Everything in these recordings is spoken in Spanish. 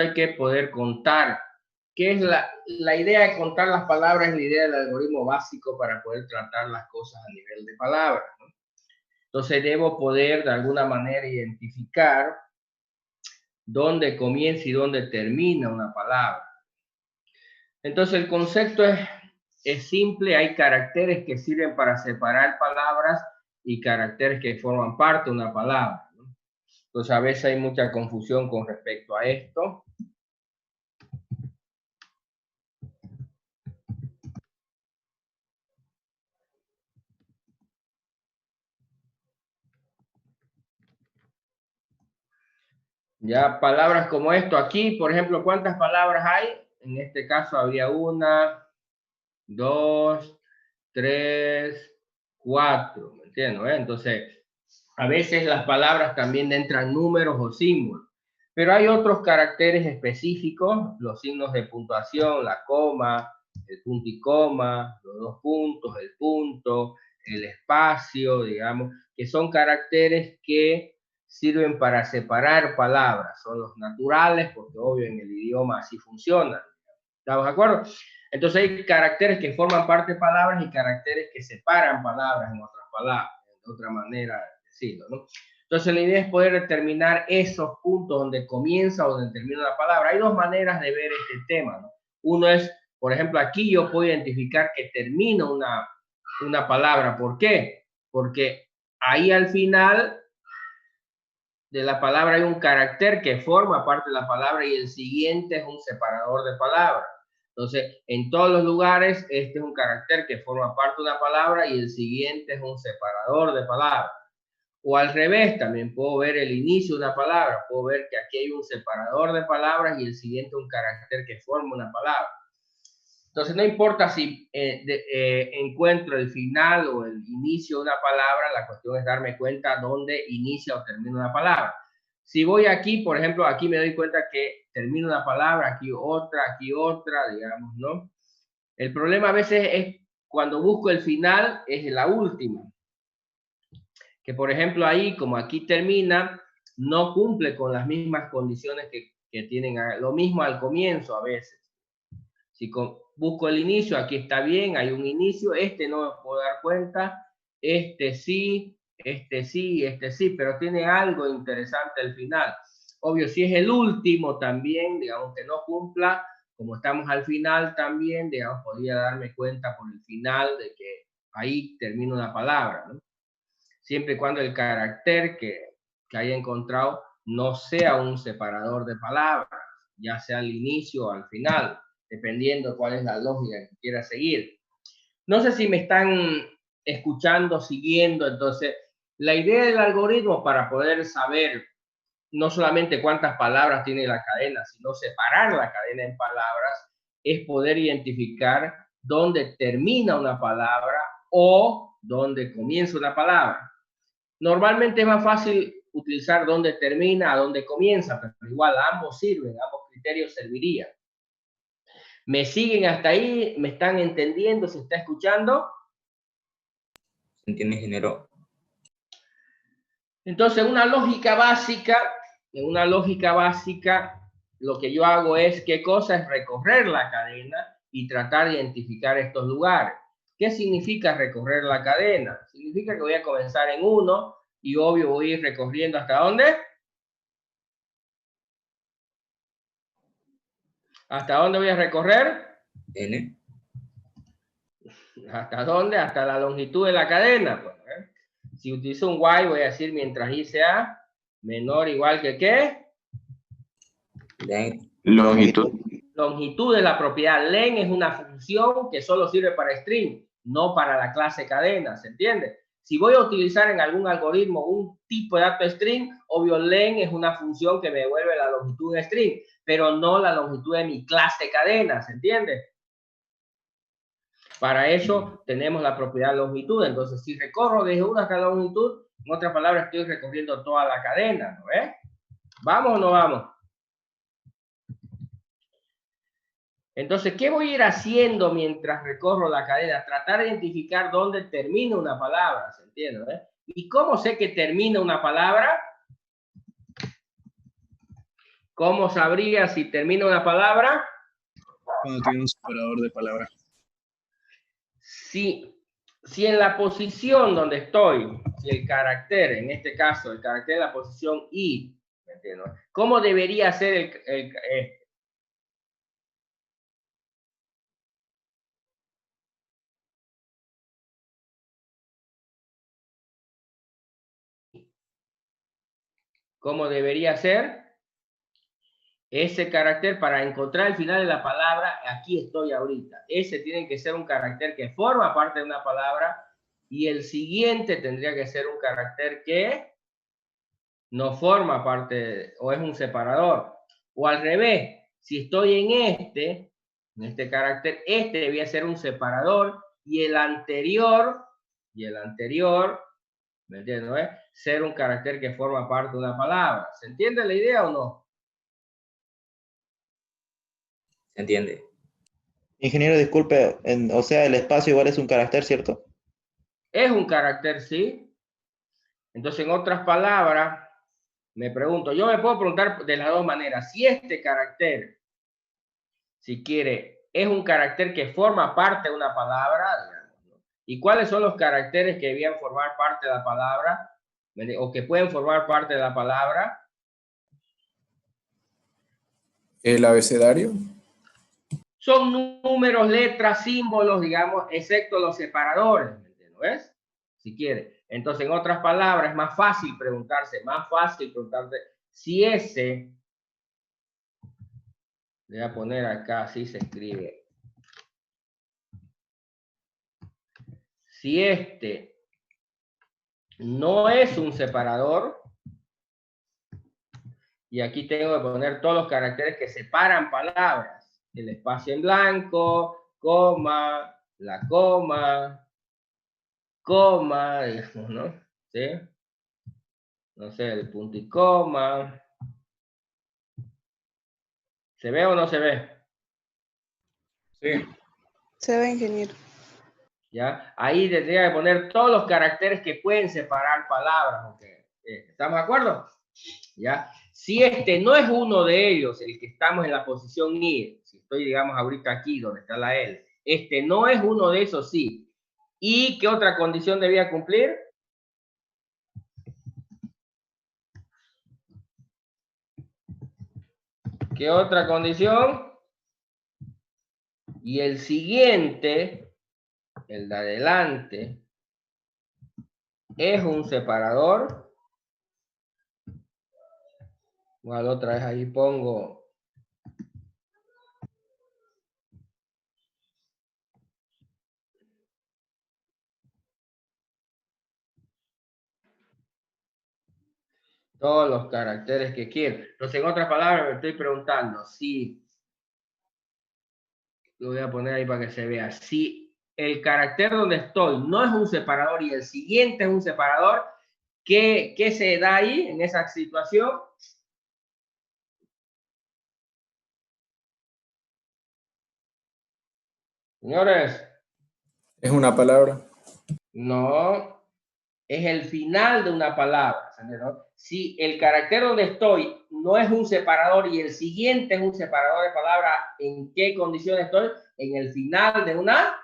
hay que poder contar. ¿Qué es la idea de contar las palabras? Es la idea del algoritmo básico para poder tratar las cosas a nivel de palabras, ¿no? Entonces debo poder de alguna manera identificar dónde comienza y dónde termina una palabra. Entonces el concepto es simple, hay caracteres que sirven para separar palabras y caracteres que forman parte de una palabra, ¿no? Entonces a veces hay mucha confusión con respecto a esto. Ya palabras como esto aquí, por ejemplo, ¿cuántas palabras hay? En este caso habría 1, 2, 3, 4, ¿me entiendes? Entonces, a veces las palabras también entran números o símbolos, pero hay otros caracteres específicos, los signos de puntuación, la coma, el punto y coma, los dos puntos, el punto, el espacio, digamos, que son caracteres que sirven para separar palabras, son los naturales, porque obvio en el idioma así funciona. ¿Estamos de acuerdo? Entonces hay caracteres que forman parte de palabras y caracteres que separan palabras en otras palabras, de otra manera de decirlo, ¿no? Entonces la idea es poder determinar esos puntos donde comienza o donde termina la palabra. Hay dos maneras de ver este tema, ¿no? Uno es, por ejemplo, aquí yo puedo identificar que termina una palabra. ¿Por qué? Porque ahí al final de la palabra hay un carácter que forma parte de la palabra y el siguiente es un separador de palabras. Entonces, en todos los lugares, este es un carácter que forma parte de una palabra y el siguiente es un separador de palabras. O al revés, también puedo ver el inicio de una palabra, puedo ver que aquí hay un separador de palabras y el siguiente un carácter que forma una palabra. Entonces, no importa si encuentro el final o el inicio de una palabra, la cuestión es darme cuenta dónde inicia o termina una palabra. Si voy aquí, por ejemplo, aquí me doy cuenta que termina una palabra, aquí otra, digamos, ¿no? El problema a veces es cuando busco el final, es la última. Que, por ejemplo, ahí, como aquí termina, no cumple con las mismas condiciones que tienen lo mismo al comienzo a veces. Si busco el inicio, aquí está bien, hay un inicio, este no me puedo dar cuenta, este sí, pero tiene algo interesante al final. Obvio, si es el último también, digamos que no cumpla, como estamos al final también, digamos, podría darme cuenta por el final de que ahí termina una palabra, ¿no? Siempre y cuando el carácter que haya encontrado no sea un separador de palabras, ya sea al inicio o al final, dependiendo cuál es la lógica que quiera seguir. No sé si me están escuchando, siguiendo. Entonces, la idea del algoritmo para poder saber no solamente cuántas palabras tiene la cadena, sino separar la cadena en palabras, es poder identificar dónde termina una palabra o dónde comienza una palabra. Normalmente es más fácil utilizar dónde termina a dónde comienza, pero igual ambos sirven, ambos criterios servirían. ¿Me siguen hasta ahí? ¿Me están entendiendo? ¿Se está escuchando? ¿Se entiende, ingeniero? Entonces, en una lógica básica, lo que yo hago es, ¿qué cosa? Es recorrer la cadena y tratar de identificar estos lugares. ¿Qué significa recorrer la cadena? Significa que voy a comenzar en 1 y obvio voy a ir recorriendo ¿hasta dónde? ¿Hasta dónde voy a recorrer? N. ¿Hasta dónde? Hasta la longitud de la cadena. Pues, ¿eh? Si utilizo un y, voy a decir mientras i sea menor o igual que ¿qué? Longitud. Longitud es la propiedad. Len es una función que solo sirve para string, no para la clase cadena, ¿se entiende? Si voy a utilizar en algún algoritmo un tipo de dato string, obvio len es una función que me devuelve la longitud de string, pero no la longitud de mi clase cadena, ¿se entiende? Para eso tenemos la propiedad longitud. Entonces, si recorro desde una hasta la longitud, en otras palabras, estoy recorriendo toda la cadena, ¿no ves? ¿Vamos o no vamos? Entonces, ¿qué voy a ir haciendo mientras recorro la cadena? Tratar de identificar dónde termina una palabra, ¿se entiende? ¿Y cómo sé que termina una palabra? ¿Cómo sabría si termina una palabra? Cuando tiene un separador de palabra. Si en la posición donde estoy, si el carácter, en este caso, el carácter en la posición I, ¿me entiendes? ¿Cómo debería ser ¿Cómo debería ser ese carácter para encontrar el final de la palabra? Aquí estoy ahorita. Ese tiene que ser un carácter que forma parte de una palabra y el siguiente tendría que ser un carácter que no forma parte o es un separador. O al revés, si estoy en este carácter, este debía ser un separador y el anterior, ¿me entiendes? Ser un carácter que forma parte de una palabra. ¿Se entiende la idea o no? ¿Se entiende? Ingeniero, disculpe, o sea, el espacio igual es un carácter, ¿cierto? Es un carácter, sí. Entonces, en otras palabras, me pregunto, yo me puedo preguntar de las dos maneras. Si este carácter, si quiere, es un carácter que forma parte de una palabra, digamos, ¿no? ¿Y cuáles son los caracteres que debían formar parte de la palabra o que pueden formar parte de la palabra? El abecedario. Son números, letras, símbolos, digamos, excepto los separadores, ¿no ves? Si quiere. Entonces, en otras palabras, es más fácil preguntarse si ese, le voy a poner acá, así se escribe. Si este no es un separador, y aquí tengo que poner todos los caracteres que separan palabras. El espacio en blanco, coma, la coma, digamos, ¿no? ¿Sí? No sé, el punto y coma. ¿Se ve o no se ve? Sí. Se ve, ingeniero. ¿Ya? Ahí tendría que poner todos los caracteres que pueden separar palabras. ¿Okay? ¿Estamos de acuerdo? ¿Ya? Si este no es uno de ellos, el que estamos en la posición I, si estoy, digamos, ahorita aquí donde está la L, este no es uno de esos, sí. ¿Y qué otra condición debía cumplir? ¿Qué otra condición? Y el siguiente, el de adelante, es un separador. Bueno, otra vez ahí pongo todos los caracteres que quiero. Entonces, en otras palabras, me estoy preguntando si, lo voy a poner ahí para que se vea, si el carácter donde estoy no es un separador y el siguiente es un separador, ¿qué se da ahí en esa situación? Señores, Es una palabra. no, es el final de una palabra. ¿No? Si el carácter donde estoy no es un separador y el siguiente es un separador de palabra, ¿en qué condición estoy? En el final de una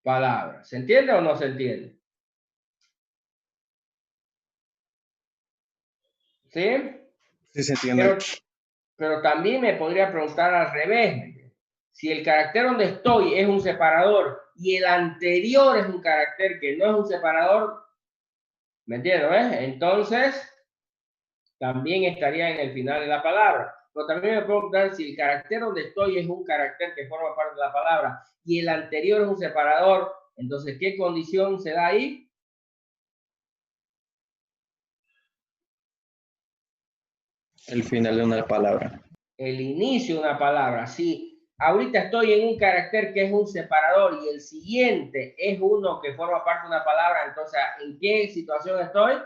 palabra. ¿Se entiende o no se entiende? ¿Sí? Sí, se entiende. Pero también me podría preguntar al revés. Si el carácter donde estoy es un separador y el anterior es un carácter que no es un separador, ¿me entiendes? Entonces, también estaría en el final de la palabra. Pero también me puedo preguntar si el carácter donde estoy es un carácter que forma parte de la palabra y el anterior es un separador, entonces, ¿qué condición se da ahí? El final de una palabra. El inicio de una palabra. Si ahorita estoy en un carácter que es un separador y el siguiente es uno que forma parte de una palabra, entonces, ¿en qué situación estoy?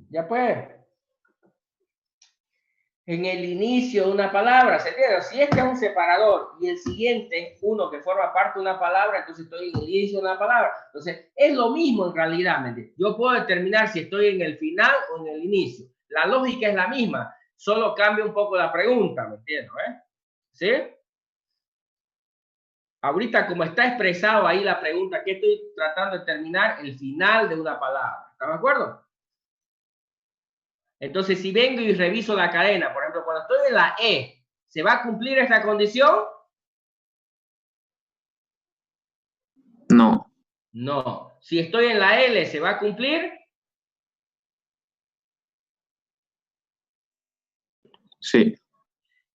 Ya pues. en el inicio de una palabra, ¿se entiende? Si este es un separador y el siguiente es uno que forma parte de una palabra, entonces estoy en el inicio de una palabra. Entonces, es lo mismo en realidad, ¿me entiendes? Yo puedo determinar si estoy en el final o en el inicio. La lógica es la misma, solo cambia un poco la pregunta, ¿me entiendes? ¿Sí? Ahorita, como está expresado ahí la pregunta, ¿qué estoy tratando de determinar? El final de una palabra. ¿Están de acuerdo? Entonces, si vengo y reviso la cadena, por ejemplo, cuando estoy en la E, ¿se va a cumplir esta condición? No. No. Si estoy en la L, ¿se va a cumplir? Sí.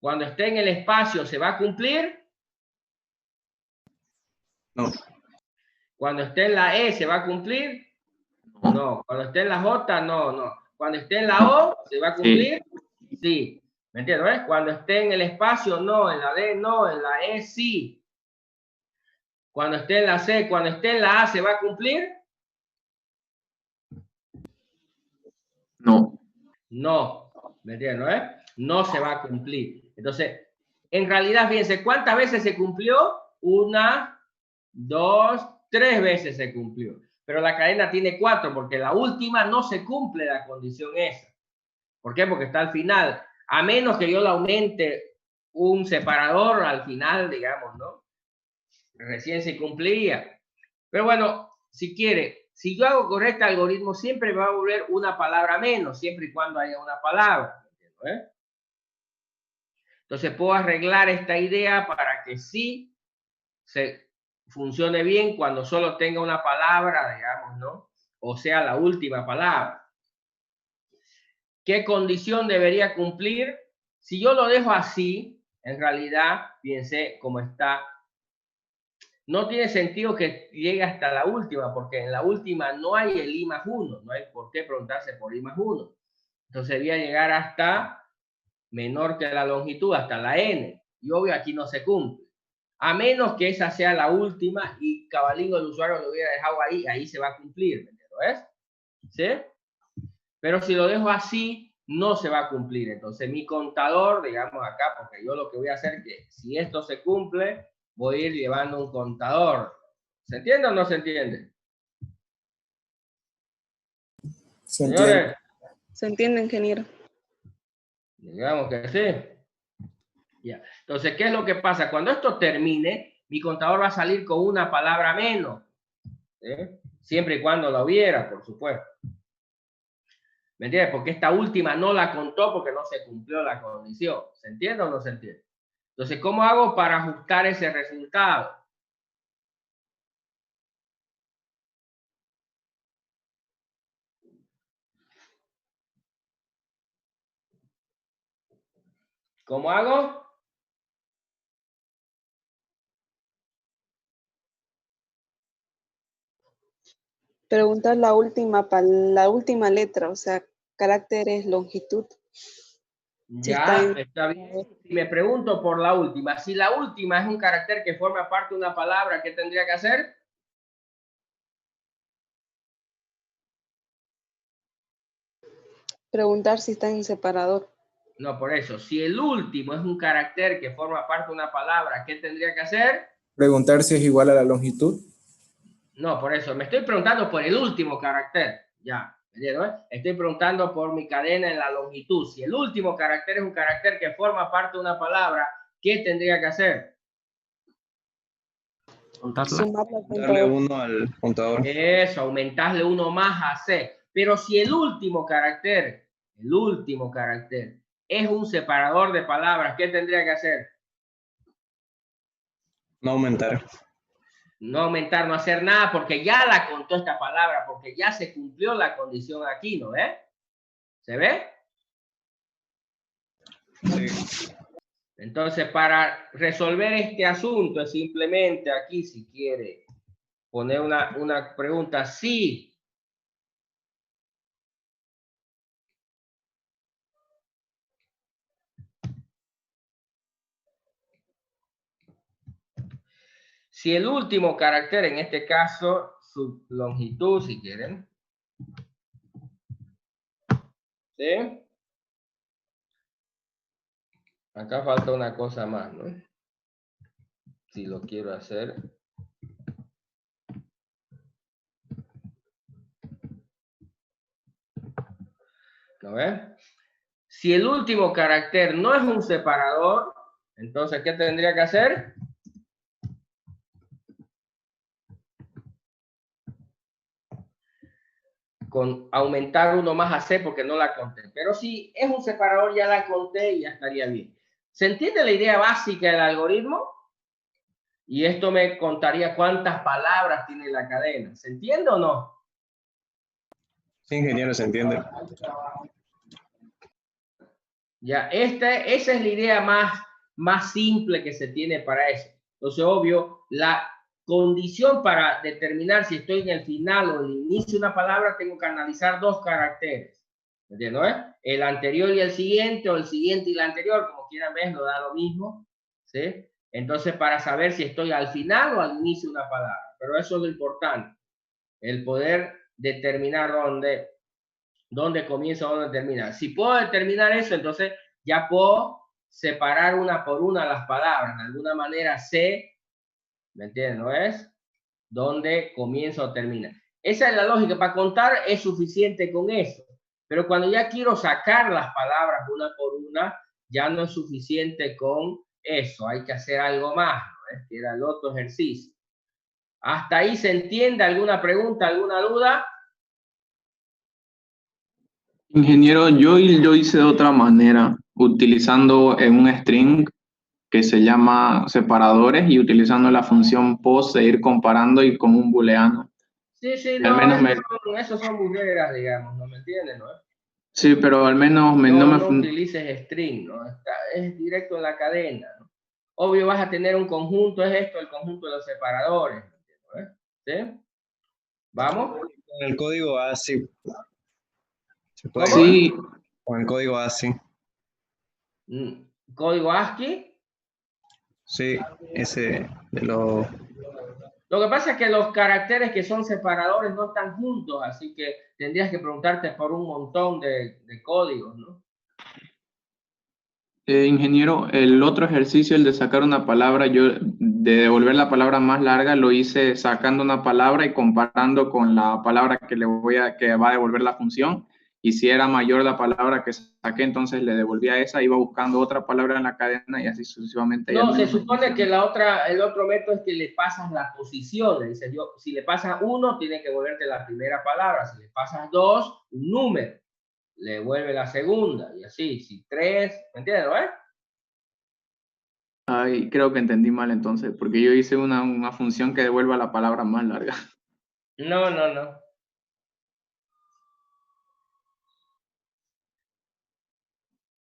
Cuando esté en el espacio, ¿se va a cumplir? No. Cuando esté en la E, ¿se va a cumplir? No. Cuando esté en la J, no. Cuando esté en la O, ¿se va a cumplir? Sí. ¿Me entiendes? Cuando esté en el espacio, no. En la D, no. En la E, sí. Cuando esté en la C, cuando esté en la A, ¿se va a cumplir? No. No. ¿Me entiendes? No se va a cumplir. Entonces, en realidad, fíjense, ¿cuántas veces se cumplió? 1, 2, 3 veces se cumplió. Pero la cadena tiene 4 porque la última no se cumple la condición esa. ¿Por qué? Porque está al final. A menos que yo le aumente un separador al final, digamos, ¿no? Recién se cumplía. Pero bueno, si quiere, si yo hago correcto algoritmo, siempre va a volver una palabra menos, siempre y cuando haya una palabra. Entonces puedo arreglar esta idea para que sí se funcione bien cuando solo tenga una palabra, digamos, ¿no? O sea, la última palabra. ¿Qué condición debería cumplir? Si yo lo dejo así, en realidad, fíjense cómo está. No tiene sentido que llegue hasta la última, porque en la última no hay el I más 1, no hay por qué preguntarse por I más 1. Entonces debía llegar hasta menor que la longitud, hasta la N. Y obvio aquí no se cumple. A menos que esa sea la última y cabalín el usuario lo hubiera dejado ahí, ahí se va a cumplir, ¿ves? ¿Sí? Pero si lo dejo así, no se va a cumplir. Entonces mi contador, digamos acá, porque yo lo que voy a hacer es que si esto se cumple, voy a ir llevando un contador. ¿Se entiende o no se entiende? Se entiende. Señores, ¿Se entiende, ingeniero? digamos que sí. Ya. Entonces, ¿qué es lo que pasa? Cuando esto termine, mi contador va a salir con una palabra menos. ¿Sí? Siempre y cuando la hubiera, por supuesto. ¿Me entiendes? Porque esta última no la contó porque no se cumplió la condición. ¿Se entiende o no se entiende? Entonces, ¿cómo hago para ajustar ese resultado? ¿Cómo hago? Preguntar la última letra, o sea, carácter es longitud. Ya, está bien. Si me pregunto por la última, si la última es un carácter que forma parte de una palabra, ¿qué tendría que hacer? Preguntar si está en separador. No, por eso. Si el último es un carácter que forma parte de una palabra, ¿qué tendría que hacer? Preguntar si es igual a la longitud. No, por eso. Me estoy preguntando por el último carácter. Ya, ¿entiendes? Estoy preguntando por mi cadena en la longitud. Si el último carácter es un carácter que forma parte de una palabra, ¿qué tendría que hacer? Sumarla al Darle contador. 1 al contador. Eso, aumentarle uno más a C. Pero si el último carácter es un separador de palabras, ¿qué tendría que hacer? No aumentar. No aumentar, no hacer nada, porque ya la contó esta palabra, porque ya se cumplió la condición aquí, ¿no ve? ¿Se ve? Sí. Entonces, para resolver este asunto, es simplemente aquí, si quiere, poner una pregunta. Sí. Si el último carácter, en este caso, su longitud, si quieren, ¿sí? Acá falta una cosa más, ¿no? Si lo quiero hacer. ¿No ves? Si el último carácter no es un separador, entonces, ¿qué tendría que hacer? Con aumentar uno más a C porque no la conté. Pero si es un separador, ya la conté y ya estaría bien. ¿Se entiende la idea básica del algoritmo? Y esto me contaría cuántas palabras tiene la cadena. ¿Se entiende o no? Sí, ingeniero, se entiende. Ya, esa es la idea más simple que se tiene para eso. Entonces, obvio, la condición para determinar si estoy en el final o en el inicio de una palabra, tengo que analizar dos caracteres. ¿Entiendes? El anterior y el siguiente, o el siguiente y el anterior, como quieran ver, lo da lo mismo. ¿Sí? Entonces, para saber si estoy al final o al inicio de una palabra. Pero eso es lo importante. El poder determinar dónde comienza o dónde termina. Si puedo determinar eso, entonces ya puedo separar una por una las palabras. De alguna manera sé, ¿me entiendes? ¿No es? Dónde comienza o termina. Esa es la lógica. Para contar es suficiente con eso. Pero cuando ya quiero sacar las palabras una por una, ya no es suficiente con eso. Hay que hacer algo más, ¿no es? Que era el otro ejercicio. ¿Hasta ahí se entiende? ¿Alguna pregunta, alguna duda? Ingeniero, yo hice de otra manera, utilizando un string que se llama separadores y utilizando la función post e ir comparando y con un booleano. Sí, sí, Y al no, menos esos son burreras, digamos, ¿no me entiendes? ¿No? sí, pero al menos No utilices string, ¿no? Es directo en la cadena, ¿no? Obvio vas a tener un conjunto, es esto, el conjunto de los separadores, ¿no? ¿Sí? ¿Vamos? Con el código ASCII. ¿Se puede? ¿Cómo? sí, Con el código ASCII. ¿Código ASCII? Sí, ese de los... Lo que pasa es que los caracteres que son separadores no están juntos, así que tendrías que preguntarte por un montón de códigos, ¿no? ingeniero, el otro ejercicio, el de sacar una palabra, yo de devolver la palabra más larga, lo hice sacando una palabra y comparando con la palabra que va a devolver la función. Y si era mayor la palabra que saqué, entonces le devolvía esa, iba buscando otra palabra en la cadena y así sucesivamente. No, se supone que el otro método es que le pasas la posición. Le dices, si le pasas 1, tiene que devolverte la primera palabra. Si le pasas 2, un número. Le devuelve la segunda. Y así, si 3, ¿me entiendes? ¿No? Ay, creo que entendí mal entonces, porque yo hice una función que devuelva la palabra más larga. No, no, no.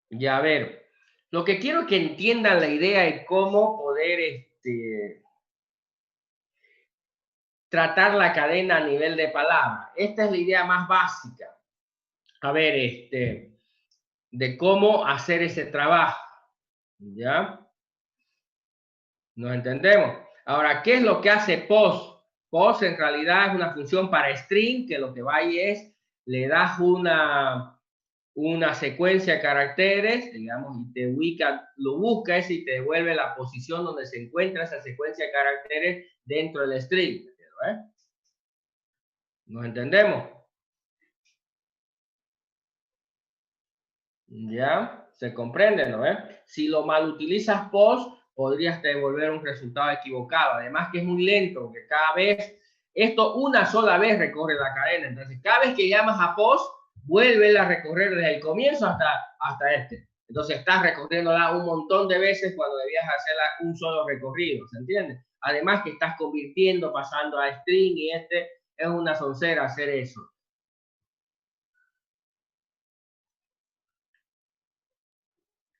Ya, a ver. Lo que quiero que entiendan la idea es cómo poder tratar la cadena a nivel de palabra. Esta es la idea más básica. A ver, de cómo hacer ese trabajo. ¿Ya? ¿Nos entendemos? Ahora, ¿qué es lo que hace post? Post en realidad es una función para string que lo que va ahí es, le das una secuencia de caracteres, digamos, y te ubica, lo busca ese y te devuelve la posición donde se encuentra esa secuencia de caracteres dentro del string. ¿Eh? ¿Nos entendemos? ¿Ya? ¿Se comprende, no? Si lo mal utilizas post, podrías devolver un resultado equivocado. Además que es muy lento, porque cada vez, esto una sola vez recorre la cadena. Entonces, cada vez que llamas a post, vuelve a recorrer desde el comienzo hasta este. Entonces, estás recorriéndola un montón de veces cuando debías hacerla un solo recorrido, ¿se entiende? Además que estás convirtiendo, pasando a string y es una soncera hacer eso.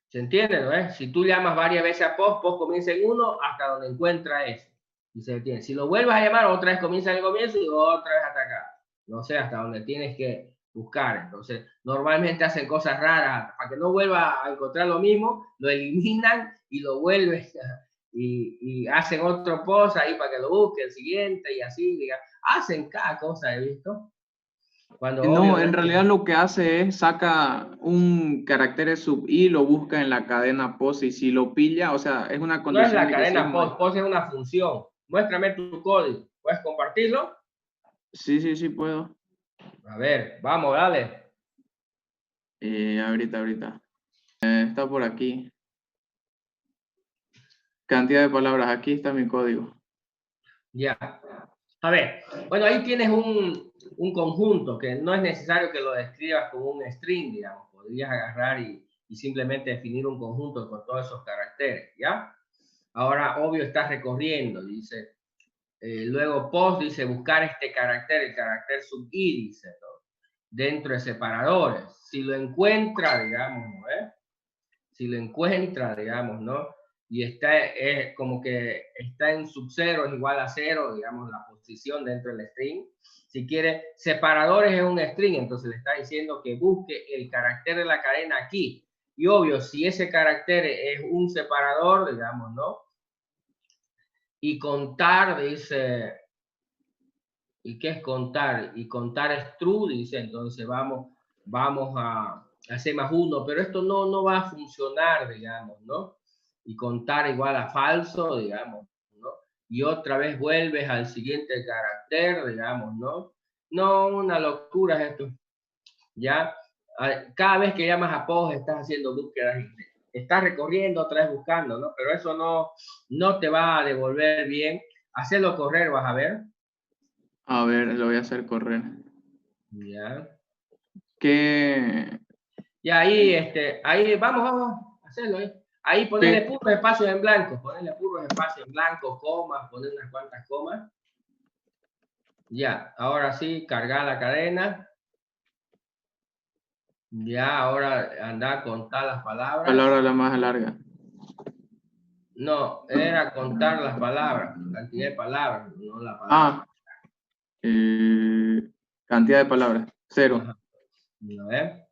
¿Se entiende, no? Si tú llamas varias veces a post, post comienza en 1 hasta donde encuentra eso. Y se detiene. Si lo vuelves a llamar, otra vez comienza en el comienzo y otra vez hasta acá. No sé, hasta donde tienes que buscar. Entonces, normalmente hacen cosas raras. Para que no vuelva a encontrar lo mismo, lo eliminan y lo vuelven y hacen otro post ahí para que lo busque, el siguiente y así. Hacen cada cosa, he visto. Cuando No, obvio, en realidad lo que hace es saca un carácter sub y lo busca en la cadena POS y si lo pilla, o sea, es una no es condición la de que si es cadena POS, POS es una función. Muéstrame tu código. ¿Puedes compartirlo? Sí puedo. A ver, vamos, dale. Ahorita. Está por aquí. Cantidad de palabras, aquí está mi código. Ya. A ver, bueno, ahí tienes un conjunto que no es necesario que lo describas como un string, digamos. Podrías agarrar y simplemente definir un conjunto con todos esos caracteres, ¿ya? Ahora, obvio, estás recorriendo, dice. Luego, post dice buscar este carácter, el carácter sub i, dice, ¿no? Dentro de separadores. Si lo encuentra, digamos, ¿no? Si lo encuentra, digamos, ¿no? Y está como que está en sub 0 es igual a 0, digamos, la posición dentro del string. Si quiere, separadores es un string, entonces le está diciendo que busque el carácter de la cadena aquí. Y obvio, si ese carácter es un separador, digamos, ¿no? Y contar, dice, ¿y qué es contar? Y contar es true, dice, entonces vamos a hacer más uno, pero esto no va a funcionar, digamos, ¿no? Y contar igual a falso, digamos, ¿no? Y otra vez vuelves al siguiente carácter, digamos, ¿no? No, una locura es esto. Ya, cada vez que llamas a POS estás haciendo búsquedas, estás recorriendo, otra vez buscando, ¿no? Pero eso no te va a devolver bien. Hacerlo correr, vas a ver. A ver, lo voy a hacer correr. Ya. ¿Qué? Ya ahí vamos a hacerlo ahí. Ahí ponerle ¿Qué? puros espacios en blanco, ponerle puros espacios en blanco, comas, poner unas cuantas comas. Ya, ahora sí, cargar la cadena. Ya, ahora anda a contar las palabras. Palabra la más larga. No, era contar las palabras, cantidad de palabras, no la palabra. Cantidad de palabras. 0. Ajá. A ver,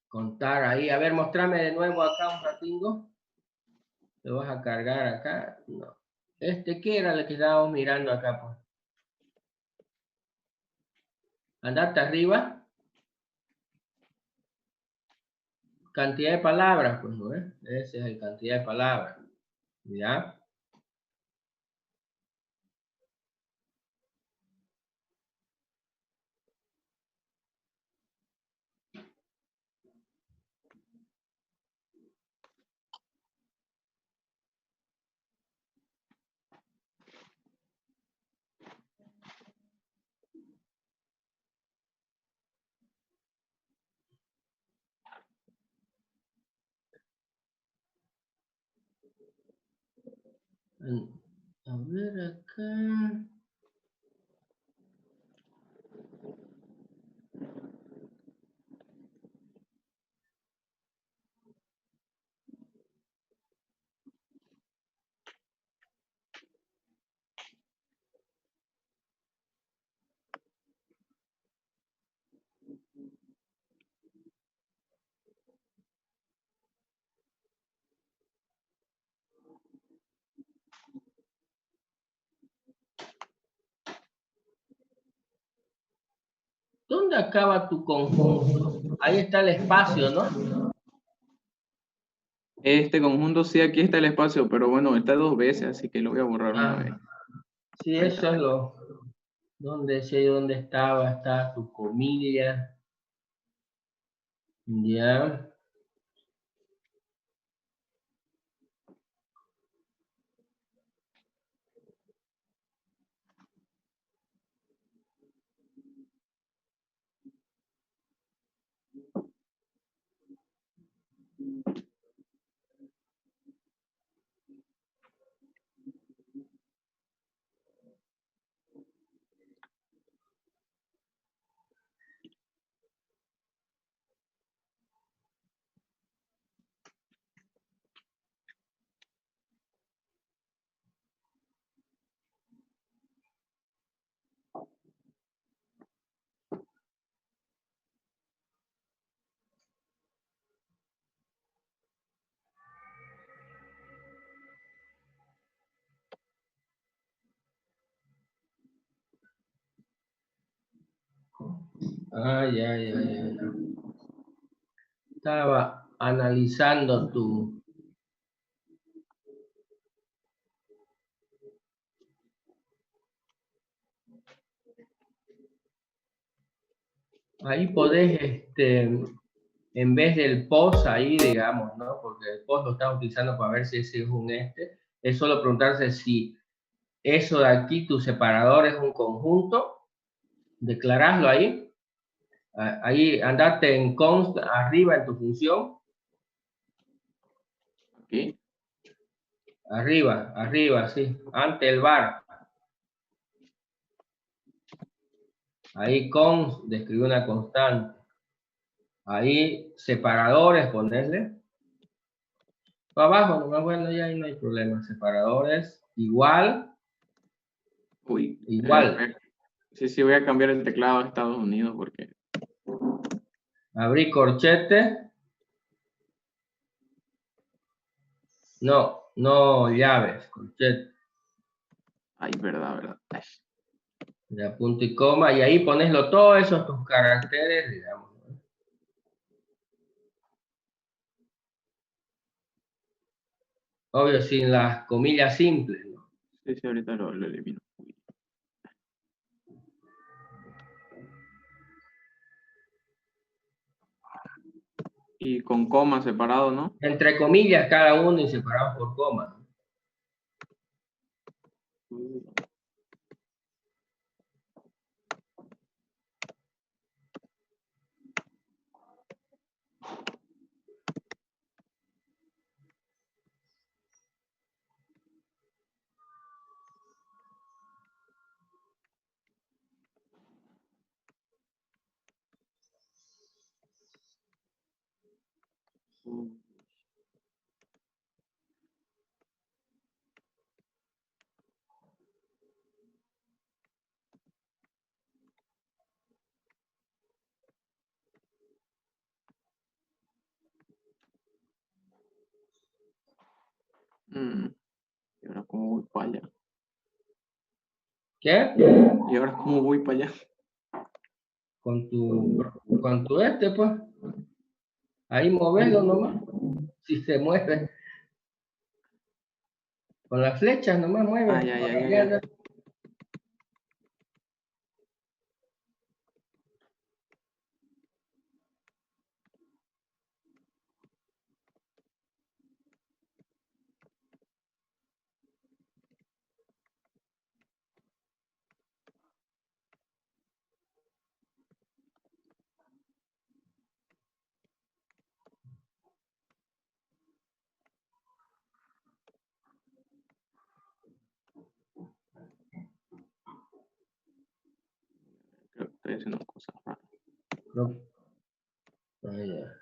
contar ahí. A ver, mostrame de nuevo acá un ratingo. Lo vas a cargar acá. No. ¿Qué era el que estábamos mirando acá? Pues? Andate arriba. Cantidad de palabras, pues, ¿no es? Ese es el cantidad de palabras. ¿Ya? A ver acá. ¿Dónde acaba tu conjunto? Ahí está el espacio, ¿no? Este conjunto sí, aquí está el espacio, pero bueno, está 2 veces, así que lo voy a borrar una vez. Sí, Ahí eso está. es lo. ¿Dónde sé dónde está tu comilla? Ya. Ah, ya. Estaba analizando tu... Ahí podés, en vez del post ahí, digamos, ¿no? Porque el post lo estás utilizando para ver si ese es un es solo preguntarse si eso de aquí, tu separador es un conjunto, declararlo ahí. Ahí andate en const arriba en tu función. Aquí. Arriba, sí, ante el bar. Ahí const, describe una constante. Ahí separadores, ponerle. Para abajo, nomás, bueno, ya ahí no hay problema. Separadores, igual. Uy. Igual. Sí, voy a cambiar el teclado a Estados Unidos porque... Abrí corchete. No llaves, corchete. Ay, verdad. Ay. Ya, punto y coma. Y ahí poneslo todos esos tus caracteres, digamos. ¿No? Obvio, sin las comillas simples, ¿no? Sí, ahorita lo elimino. Y con coma separado, ¿no? Entre comillas cada uno y separados por coma. Y ahora cómo voy para allá. ¿Qué? Y ahora cómo voy para allá. Con tu pues. Ahí moverlo nomás. Si se mueve. Con las flechas nomás mueve. Ah, ya. Creo que estoy haciendo cosas raras. No. Ahí ya.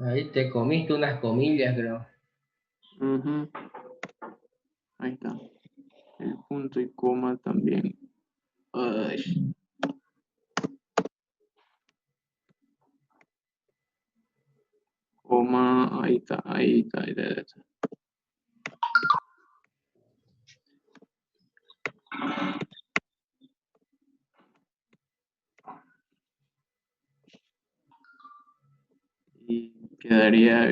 Ahí te comiste unas comillas, creo. Ahí está. El punto y coma también. Ay. Coma, ahí está. Y quedaría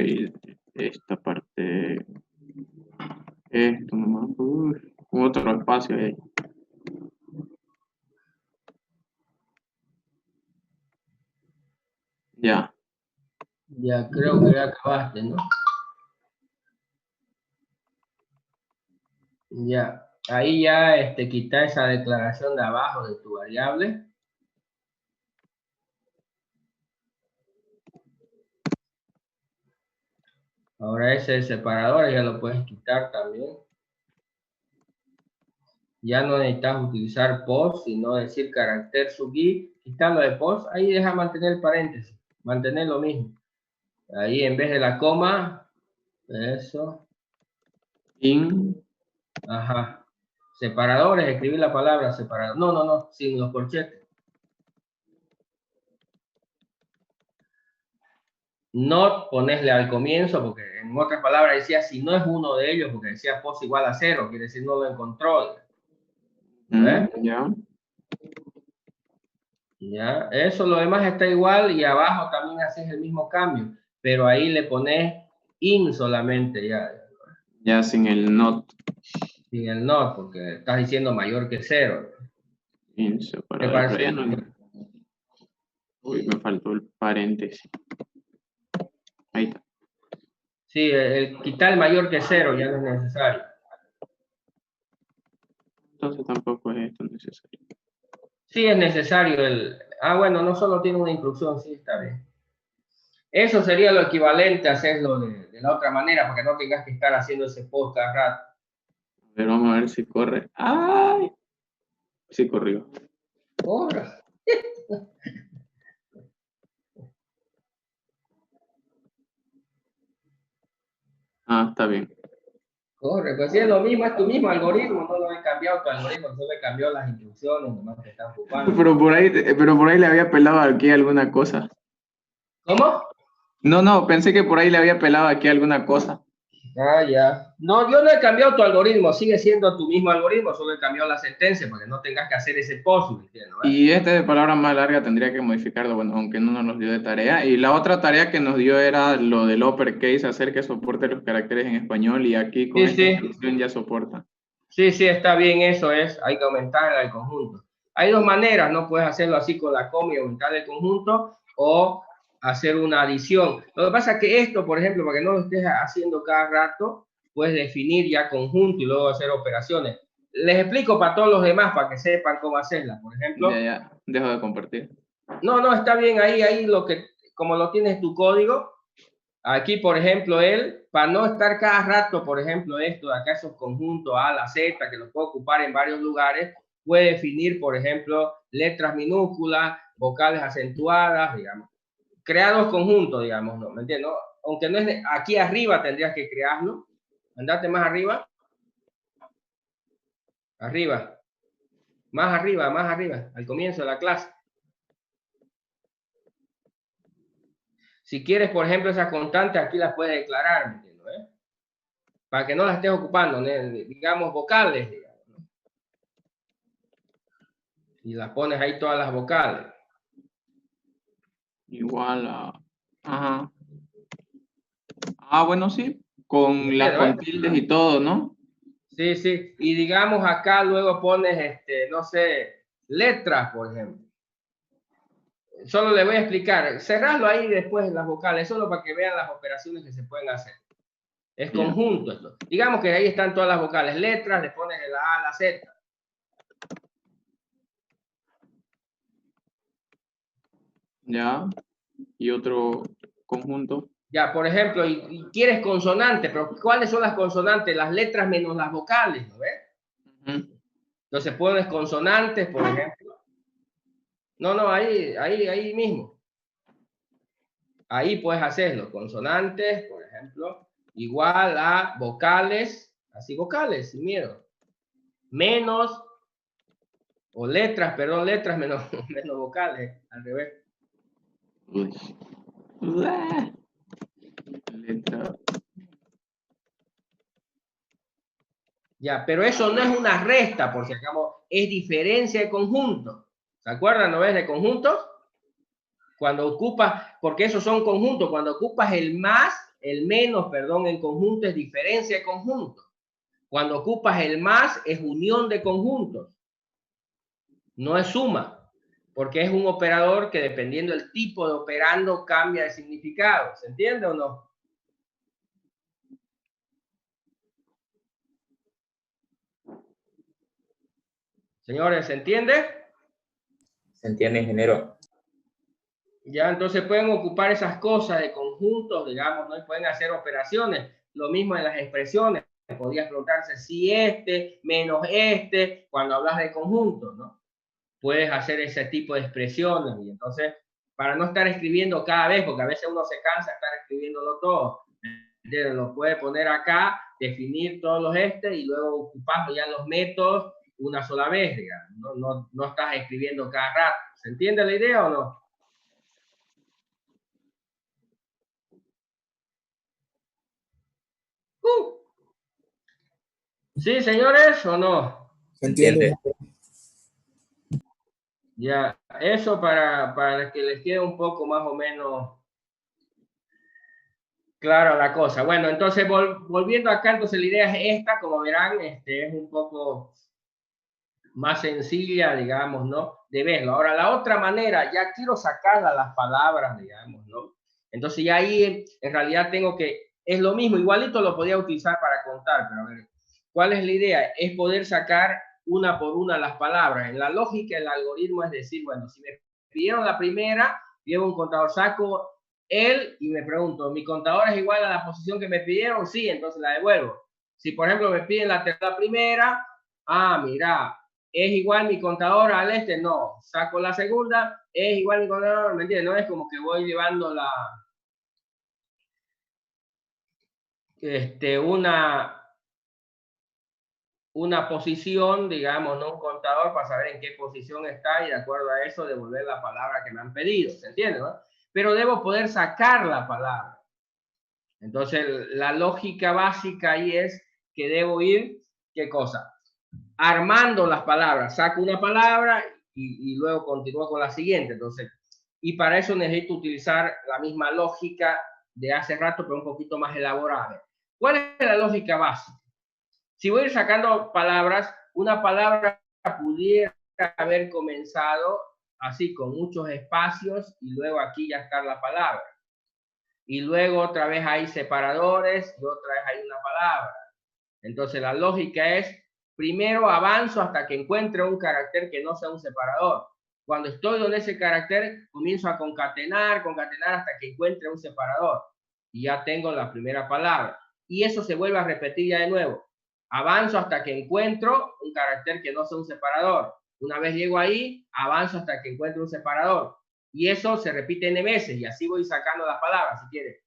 esta parte, esto nomás, otro espacio ahí. Ya. Ya creo que ya acabaste, ¿no? Ya. Ahí ya quita esa declaración de abajo de tu variable. Ahora ese separador ya lo puedes quitar también. Ya no necesitas utilizar post, sino decir carácter subí, quitarlo de post, ahí deja mantener el paréntesis, mantener lo mismo. Ahí en vez de la coma, eso. Ajá. Separadores, escribir la palabra separador. No, sin los corchetes. not ponesle al comienzo, porque en otras palabras decía si no es uno de ellos, porque decía pos igual a 0, quiere decir no lo encontró. ¿Ves? Ya. Ya, eso lo demás está igual y abajo también haces el mismo cambio, pero ahí le pones in solamente, ya. Ya sin el not. Sin el not, porque estás diciendo mayor que 0. In ¿Te separado, parece? pero ya no- Uy, me faltó el paréntesis. Ahí está. Sí, quitar el mayor que 0 ya no es necesario. Entonces tampoco es esto necesario. Sí es necesario el... Ah, bueno, no solo tiene una instrucción, sí, está bien. Eso sería lo equivalente a hacerlo de la otra manera, para que no tengas que estar haciendo ese post cada rato. Pero vamos a ver si corre. ¡Ay! Sí corrió. Corra. Ah, está bien. Corre, pues si es lo mismo, es tu mismo algoritmo, no lo he cambiado tu algoritmo, solo he cambiado las instrucciones, nomás te están ocupando. Pero por ahí le había pelado aquí alguna cosa. ¿Cómo? No, pensé que por ahí le había pelado aquí alguna cosa. Ah, ya. No, yo no he cambiado tu algoritmo, sigue siendo tu mismo algoritmo, solo he cambiado la sentencia para que no tengas que hacer ese post, ¿me entiendes? ¿No? Y este de palabra más larga tendría que modificarlo, bueno, aunque no nos dio de tarea. Y la otra tarea que nos dio era lo del uppercase, hacer que soporte los caracteres en español, y aquí con Sí, esta sí. instrucción ya soporta. Sí, sí, está bien, eso es, hay que aumentar el conjunto. Hay dos maneras, no puedes hacerlo así con la coma y aumentar el conjunto, o hacer una adición. Lo que pasa es que esto, por ejemplo, para que no lo estés haciendo cada rato, puedes definir ya conjunto y luego hacer operaciones. Les explico para todos los demás, para que sepan cómo hacerla. Por ejemplo, Ya, dejo de compartir. no, está bien, ahí lo que, como lo tienes tu código, aquí, por ejemplo, él, para no estar cada rato, por ejemplo, esto de acá, esos conjuntos A, la Z, que los puede ocupar en varios lugares, puede definir, por ejemplo, letras minúsculas, vocales acentuadas, digamos. Crea dos conjuntos, digamos, ¿no? ¿Me entiendes? Aunque no es aquí arriba tendrías que crearlo. Andate más arriba. Arriba. Más arriba, al comienzo de la clase. Si quieres, por ejemplo, esas constantes, aquí las puedes declarar, ¿me entiendes? Para que no las estés ocupando, digamos, vocales, digamos, ¿no? Y las pones ahí todas las vocales. Igual a... Ajá. Ah, bueno, sí. Con las Pero, con tildes y todo, ¿no? sí, sí. Y digamos acá luego pones, no sé, letras, por ejemplo. Solo le voy a explicar. Cerrarlo ahí después las vocales, solo para que vean las operaciones que se pueden hacer. Es Bien. conjunto esto. Digamos que ahí están todas las vocales. Letras, le pones de la A a la Z. Ya. Y otro conjunto. Ya, por ejemplo, y quieres consonantes, pero ¿cuáles son las consonantes? Las letras menos las vocales, ¿no ves? Ujú. Entonces pones consonantes, por ejemplo. No, ahí mismo. Ahí puedes hacerlo. Consonantes, por ejemplo, igual a vocales, así vocales, sin miedo. Menos, o letras, perdón, letras menos, menos vocales, al revés. Uy. Uah. Letra. Ya, pero eso no es una resta, por si acaso, es diferencia de conjunto. ¿Se acuerdan, no ves, de conjuntos? Cuando ocupas, porque esos son conjuntos, cuando ocupas el más, el menos, perdón, en conjunto es diferencia de conjunto. Cuando ocupas el más es unión de conjuntos. No es suma, porque es un operador que dependiendo del tipo de operando cambia de significado. ¿Se entiende o no? Señores, ¿se entiende? ¿Se entiende, ingeniero? Ya, entonces pueden ocupar esas cosas de conjuntos, digamos, ¿no? Y pueden hacer operaciones. Lo mismo en las expresiones. Podrías preguntarse si este menos este, cuando hablas de conjuntos, ¿no? Puedes hacer ese tipo de expresiones. Y entonces, para no estar escribiendo cada vez, porque a veces uno se cansa de estar escribiéndolo todo, lo puede poner acá, definir todos los y luego ocupando ya los métodos una sola vez, digamos. No estás escribiendo cada rato. ¿Se entiende la idea o no? ¿Sí, señores, o no? ¿Se entiende? Ya, eso para que les quede un poco más o menos clara la cosa. Bueno, entonces volviendo acá, entonces la idea es esta, como verán, es un poco más sencilla, digamos, ¿no? De verlo. Ahora, la otra manera, ya quiero sacarla las palabras, digamos, ¿no? Entonces ya ahí en realidad tengo que, es lo mismo, igualito lo podía utilizar para contar, pero a ver, ¿cuál es la idea? Es poder sacar una por una las palabras. En la lógica, el algoritmo es decir, bueno, si me pidieron la primera, llevo un contador, saco él y me pregunto, ¿mi contador es igual a la posición que me pidieron? Sí, entonces la devuelvo. Si, por ejemplo, me piden la primera, mira, es igual mi contador al no, saco la segunda, es igual mi contador, ¿me entiendes? No es como que voy llevando una posición, digamos, no un contador para saber en qué posición está y de acuerdo a eso devolver la palabra que me han pedido, ¿se entiende? ¿No? Pero debo poder sacar la palabra. Entonces, la lógica básica ahí es que debo ir, ¿qué cosa? Armando las palabras. Saco una palabra y luego continúo con la siguiente. Entonces, y para eso necesito utilizar la misma lógica de hace rato, pero un poquito más elaborada. ¿Cuál es la lógica básica? Si voy a ir sacando palabras, una palabra pudiera haber comenzado así, con muchos espacios, y luego aquí ya está la palabra. Y luego otra vez hay separadores y otra vez hay una palabra. Entonces la lógica es, primero avanzo hasta que encuentre un carácter que no sea un separador. Cuando estoy en ese carácter, comienzo a concatenar hasta que encuentre un separador. Y ya tengo la primera palabra. Y eso se vuelve a repetir ya de nuevo. Avanzo hasta que encuentro un carácter que no sea un separador. Una vez llego ahí, avanzo hasta que encuentro un separador. Y eso se repite n veces y así voy sacando las palabras, si quieres.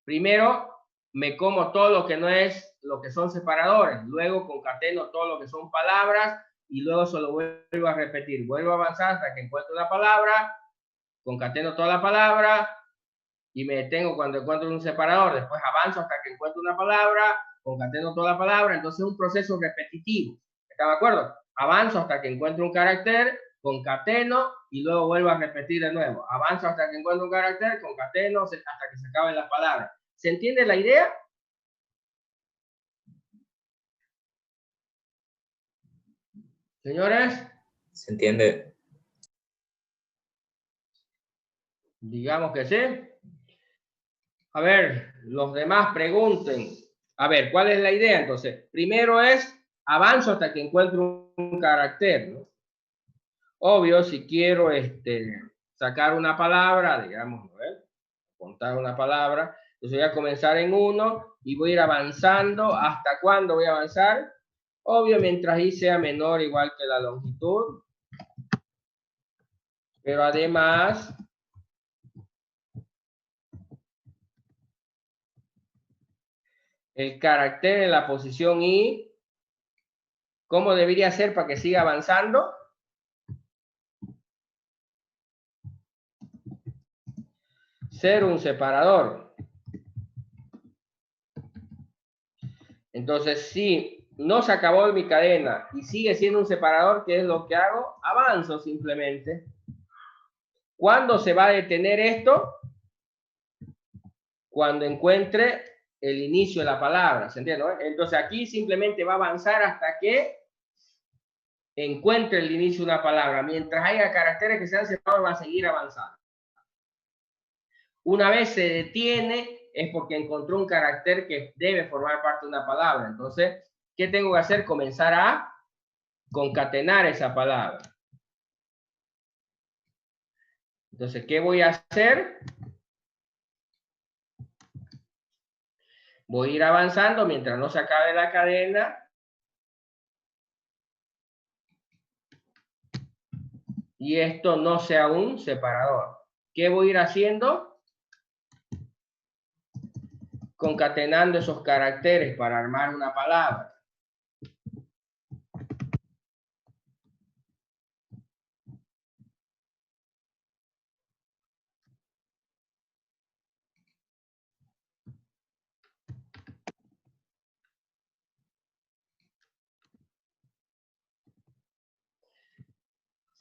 Primero me como todo lo que no es lo que son separadores, luego concateno todo lo que son palabras y luego solo vuelvo a repetir, vuelvo a avanzar hasta que encuentro una palabra, concateno toda la palabra y me detengo cuando encuentro un separador, después avanzo hasta que encuentro una palabra, concateno toda la palabra, entonces es un proceso repetitivo. ¿Está de acuerdo? Avanzo hasta que encuentro un carácter, concateno y luego vuelvo a repetir de nuevo. Avanzo hasta que encuentro un carácter, concateno hasta que se acaben las palabras. ¿Se entiende la idea? Señores, ¿Se entiende? digamos que sí. A ver, los demás pregunten. A ver, ¿cuál es la idea? Entonces, primero es avanzo hasta que encuentro un carácter, ¿no? Obvio, si quiero sacar una palabra, digamos, ¿no? Contar una palabra, entonces voy a comenzar en 1 y voy a ir avanzando. ¿Hasta cuándo voy a avanzar? Obvio, mientras i sea menor o igual que la longitud. Pero además, el carácter en la posición i, ¿cómo debería ser para que siga avanzando? Ser un separador. Entonces, si no se acabó mi cadena y sigue siendo un separador, ¿qué es lo que hago? Avanzo simplemente. ¿Cuándo se va a detener esto? Cuando encuentre el inicio de la palabra, ¿se entiende? ¿No? Entonces aquí simplemente va a avanzar hasta que encuentre el inicio de una palabra. Mientras haya caracteres que sean separados, va a seguir avanzando. Una vez se detiene, es porque encontró un carácter que debe formar parte de una palabra. Entonces, ¿qué tengo que hacer? Comenzar a concatenar esa palabra. Entonces, ¿qué voy a hacer? Voy a ir avanzando mientras no se acabe la cadena. Y esto no sea un separador. ¿Qué voy a ir haciendo? Concatenando esos caracteres para armar una palabra.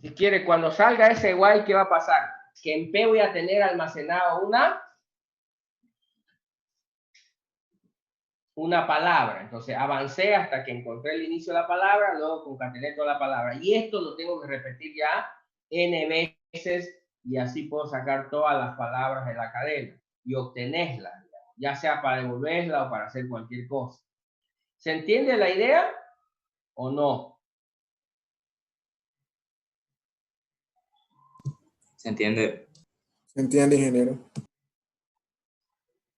Si quiere, cuando salga ese while, ¿qué va a pasar? Que en P voy a tener almacenado una palabra. Entonces avancé hasta que encontré el inicio de la palabra, luego concatené toda la palabra. Y esto lo tengo que repetir ya n veces y así puedo sacar todas las palabras de la cadena y obtenerlas, ya sea para devolverla o para hacer cualquier cosa. ¿Se entiende la idea o no? ¿Se entiende? ¿Se entiende, ingeniero?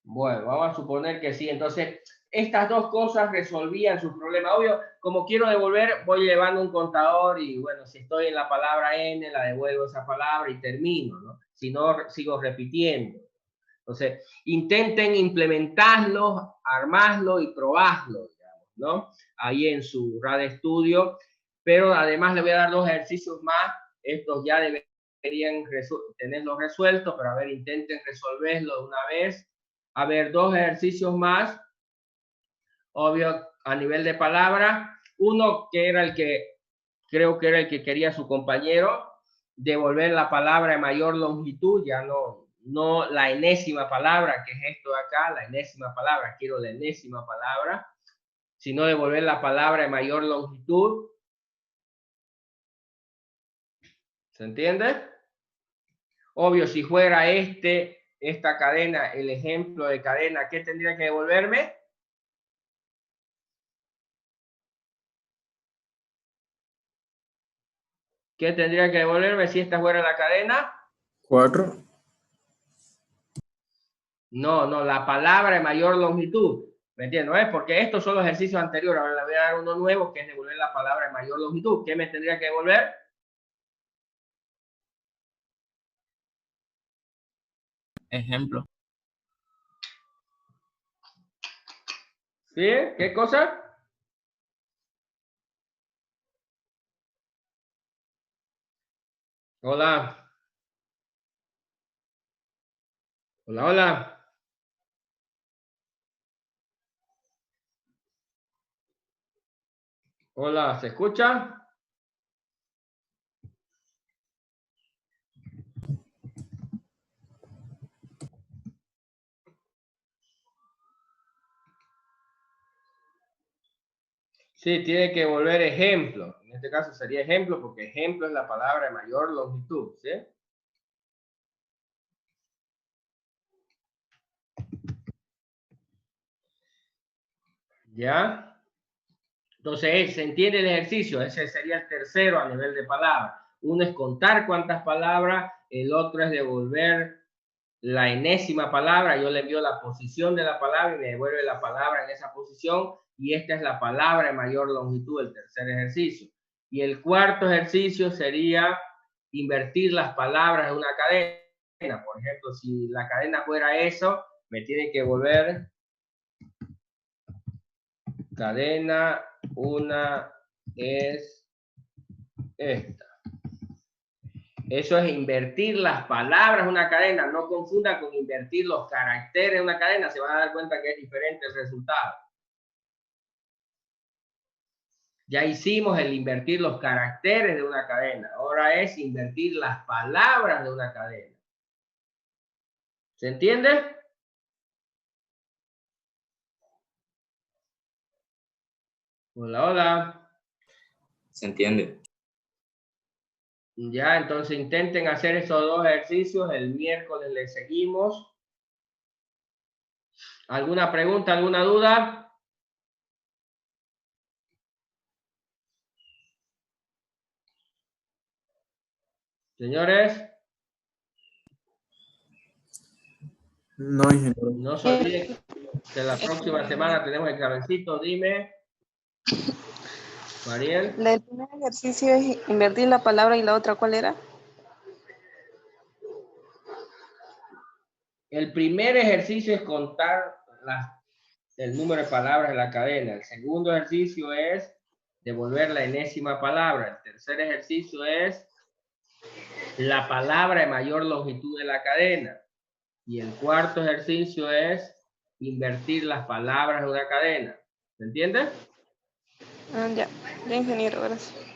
Bueno, vamos a suponer que sí. Entonces, estas dos cosas resolvían su problema. Obvio, como quiero devolver, voy llevando un contador y bueno, si estoy en la palabra N, la devuelvo esa palabra y termino, ¿no? Si no, sigo repitiendo. Entonces, intenten implementarlo, armarlo y probarlo, digamos, ¿no? Ahí en su RAD Studio. Pero además le voy a dar 2 ejercicios más. Estos ya deberían tenerlos resueltos, pero a ver, intenten resolverlo de una vez. A ver, 2 ejercicios más. Obvio, a nivel de palabra. Uno que era el que, creo que era el que quería su compañero, devolver la palabra de mayor longitud, ya no la enésima palabra, que es esto de acá, la enésima palabra, quiero la enésima palabra, sino devolver la palabra de mayor longitud. ¿Se entiende? Obvio, si fuera esta cadena, el ejemplo de cadena, ¿qué tendría que devolverme? ¿Qué tendría que devolverme si esta fuera la cadena? 4. No, la palabra de mayor longitud. ¿Me entiendes? Porque estos son los ejercicios anteriores. Ahora le voy a dar uno nuevo que es devolver la palabra de mayor longitud. ¿Qué me tendría que devolver? Ejemplo. ¿Sí? ¿Qué cosa? Hola. Hola, hola. Hola, ¿se escucha? Sí, tiene que volver ejemplo. En este caso sería ejemplo porque ejemplo es la palabra de mayor longitud, ¿sí? ¿Ya? Entonces, ¿se entiende el ejercicio? Ese sería el tercero a nivel de palabra. Uno es contar cuántas palabras, el otro es devolver la enésima palabra. Yo le envío la posición de la palabra y me devuelve la palabra en esa posición. Y esta es la palabra de mayor longitud, el tercer ejercicio. Y el cuarto ejercicio sería invertir las palabras de una cadena. Por ejemplo, si la cadena fuera eso, me tiene que volver cadena, una es esta. Eso es invertir las palabras de una cadena. No confunda con invertir los caracteres de una cadena. Se van a dar cuenta que es diferente el resultado. Ya hicimos el invertir los caracteres de una cadena. Ahora es invertir las palabras de una cadena. ¿Se entiende? Hola, hola. ¿Se entiende? Ya, entonces intenten hacer esos 2 ejercicios. El miércoles les seguimos. ¿Alguna pregunta, alguna duda? Señores, No, ingeniero. no se olviden que la próxima semana tenemos el examencito. Dime, Mariel. El primer ejercicio es invertir la palabra y la otra, ¿cuál era? El primer ejercicio es contar el número de palabras de la cadena. El segundo ejercicio es devolver la enésima palabra. El tercer ejercicio es la palabra de mayor longitud de la cadena. Y el cuarto ejercicio es invertir las palabras de una cadena. ¿Se entiende? Ya, ingeniero, gracias.